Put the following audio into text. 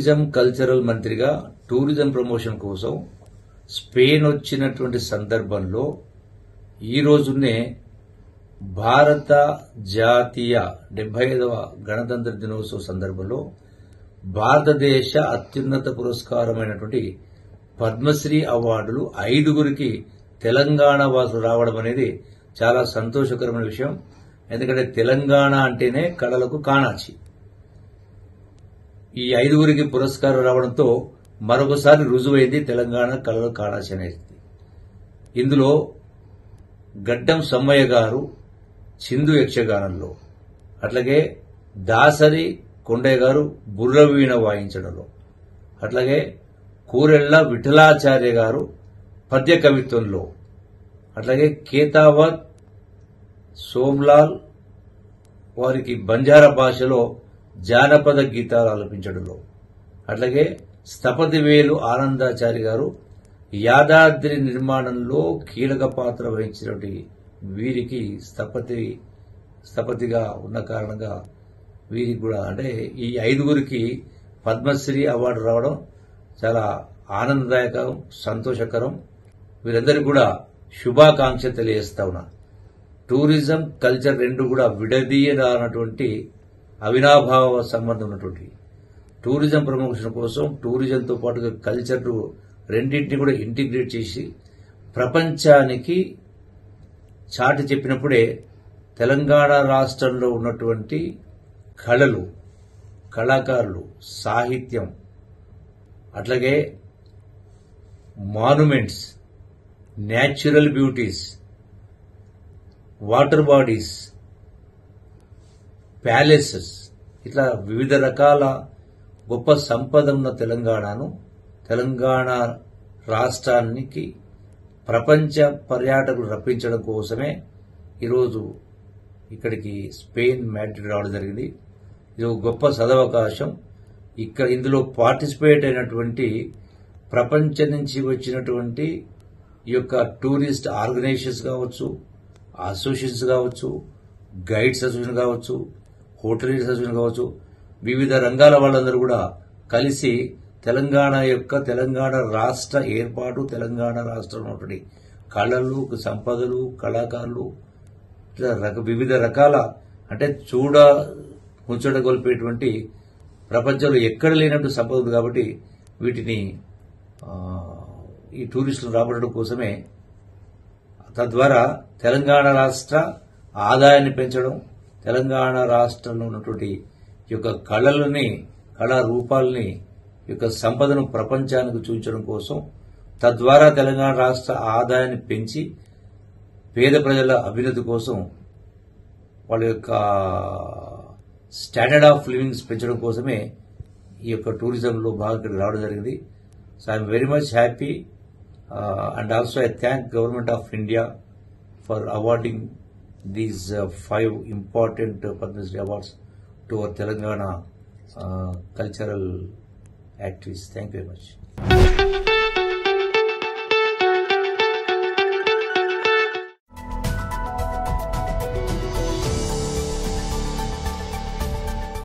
Tourism cultural మంత్రిగా tourism promotion కోసం Spain వచ్చినటువంటి సందర్భంలో ఈ రోజునే భారత జాతీయ 75వ గణతంత్ర దినోత్సవ సందర్భంలో భారతదేశ అత్యున్నత పురస్కారమైనటువంటి పద్మశ్రీ అవార్డులు 5గురికి తెలంగాణ వాసులు రావడం అనేది చాలా సంతోషకరమైన విషయం. ఎందుకంటే తెలంగాణ అంటేనే కళలకు కాణాచి. ఈ 5గురికి పురస్కారం రావడంతో మరొకసారి రుజువైంది తెలంగాణ కళల కాణాచి అనేది. ఇందులో గడ్డం సమ్మయ్య గారు చిందు యక్షగానంలో, అట్లాగే దాసరి కొండయ్య గారు బుర్రవీణ వాయించడంలో, అట్లాగే కూరెళ్ల విఠలాచార్య గారు పద్య కవిత్వంలో, అట్లాగే కేతావత్ సోమ్లాల్ వారికి బంజారా భాషలో జానపద గీతాలు ఆలపించడంలో, అట్లాగే స్థపతివేలు ఆనందాచారి గారు యాదాద్రి నిర్మాణంలో కీలక పాత్ర వహించినటువంటి వీరికి స్థపతిగా ఉన్న కారణంగా వీరికి కూడా అంటే ఈ 5గురికి పద్మశ్రీ అవార్డు రావడం చాలా ఆనందదాయకం, సంతోషకరం. వీరందరికీ కూడా శుభాకాంక్ష తెలియజేస్తా ఉన్నా. టూరిజం కల్చర్ రెండు కూడా విడదీయరానటువంటి అవినాభావ సంబంధం ఉన్నటువంటి టూరిజం ప్రమోషన్ కోసం టూరిజంతో పాటుగా కల్చర్ రెండింటిని కూడా ఇంటిగ్రేట్ చేసి ప్రపంచానికి చాటి చెప్పినప్పుడే తెలంగాణ రాష్ట్రంలో ఉన్నటువంటి కళలు, కళాకారులు, సాహిత్యం, అట్లాగే monuments, natural beauties, water bodies, palaces, ఇట్లా వివిధ రకాల గొప్ప సంపద ఉన్న తెలంగాణ రాష్ట్రానికి ప్రపంచ పర్యాటకులు రప్పించడం కోసమే ఈరోజు ఇక్కడికి స్పెయిన్ మాడ్రిడ్ రావడం జరిగింది. ఇది ఒక గొప్ప సదవకాశం. ఇందులో పార్టిసిపేట్ అయినటువంటి ప్రపంచం నుంచి వచ్చినటువంటి ఈ యొక్క టూరిస్ట్ ఆర్గనైజేషన్స్ కావచ్చు, అసోసియేషన్స్ కావచ్చు, గైడ్స్ అసోసియేషన్ కావచ్చు, హోటలీస్ అసోసియేషన్ కావచ్చు, వివిధ రంగాల వాళ్ళందరూ కూడా కలిసి తెలంగాణ రాష్ట్ర ఏర్పాటు, తెలంగాణ రాష్ట్రంలో ఉన్నటువంటి కళలు, సంపదలు, కళాకారులు, వివిధ రకాల అంటే ముచ్చటగొల్పేటువంటి ప్రపంచంలో ఎక్కడ లేనటువంటి సంపద ఉంది. కాబట్టి వీటిని ఈ టూరిస్టులు రాబట్టడం కోసమే, తద్వారా తెలంగాణ రాష్ట్ర ఆదాయాన్ని పెంచడం, తెలంగాణ రాష్ట్రంలో ఉన్నటువంటి ఈ యొక్క కళారూపాలని, ఈ యొక్క సంపదను ప్రపంచానికి చూపించడం కోసం, తద్వారా తెలంగాణ రాష్ట్ర ఆదాయాన్ని పెంచి పేద ప్రజల అభ్యున్నతి కోసం వాళ్ళ యొక్క స్టాండర్డ్ ఆఫ్ లివింగ్స్ పెంచడం కోసమే ఈ యొక్క టూరిజంలో బాగా ఇక్కడికి రావడం జరిగింది. So I'm very much happy and also I thank government of India for awarding these 5 important Padmashri awards to our Telangana cultural activities. Thank you very much.